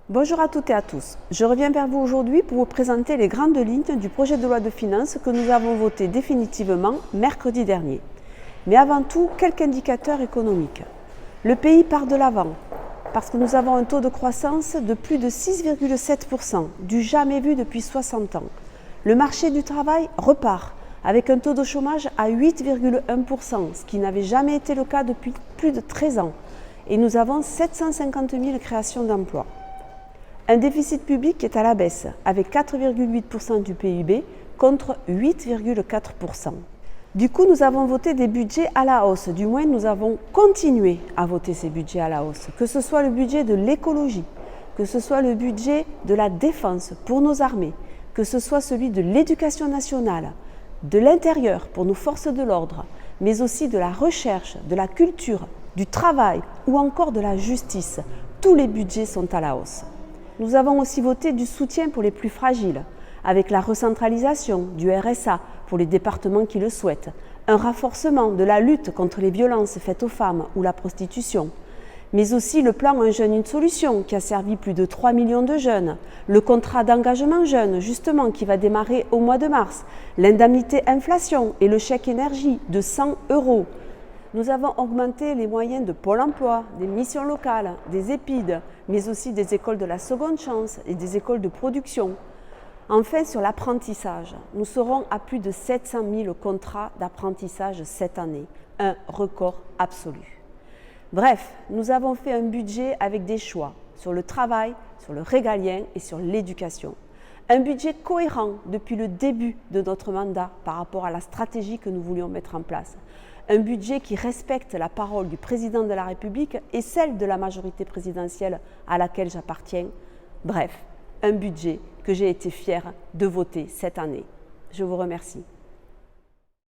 Bonjour à toutes et à tous. Je reviens vers vous aujourd'hui pour vous présenter les grandes lignes du projet de loi de finances que nous avons voté définitivement mercredi dernier. Mais avant tout, quelques indicateurs économiques. Le pays part de l'avant parce que nous avons un taux de croissance de plus de 6,7%, du jamais vu depuis 60 ans. Le marché du travail repart avec un taux de chômage à 8,1%, ce qui n'avait jamais été le cas depuis plus de 13 ans. Et nous avons 750 000 créations d'emplois. Un déficit public est à la baisse, avec 4,8% du PIB contre 8,4%. Du coup, nous avons voté des budgets à la hausse, du moins nous avons continué à voter ces budgets à la hausse, que ce soit le budget de l'écologie, que ce soit le budget de la défense pour nos armées, que ce soit celui de l'éducation nationale, de l'intérieur pour nos forces de l'ordre, mais aussi de la recherche, de la culture, du travail ou encore de la justice. Tous les budgets sont à la hausse. Nous avons aussi voté du soutien pour les plus fragiles, avec la recentralisation du RSA pour les départements qui le souhaitent, un renforcement de la lutte contre les violences faites aux femmes ou la prostitution, mais aussi le plan Un jeune, une solution qui a servi plus de 3 millions de jeunes, le contrat d'engagement jeune justement qui va démarrer au mois de mars, l'indemnité inflation et le chèque énergie de 100 €. Nous avons augmenté les moyens de Pôle emploi, des missions locales, des EPID, mais aussi des écoles de la seconde chance et des écoles de production. Enfin, sur l'apprentissage, nous serons à plus de 700 000 contrats d'apprentissage cette année, un record absolu. Bref, nous avons fait un budget avec des choix sur le travail, sur le régalien et sur l'éducation. Un budget cohérent depuis le début de notre mandat par rapport à la stratégie que nous voulions mettre en place. Un budget qui respecte la parole du président de la République et celle de la majorité présidentielle à laquelle j'appartiens. Bref, un budget que j'ai été fière de voter cette année. Je vous remercie.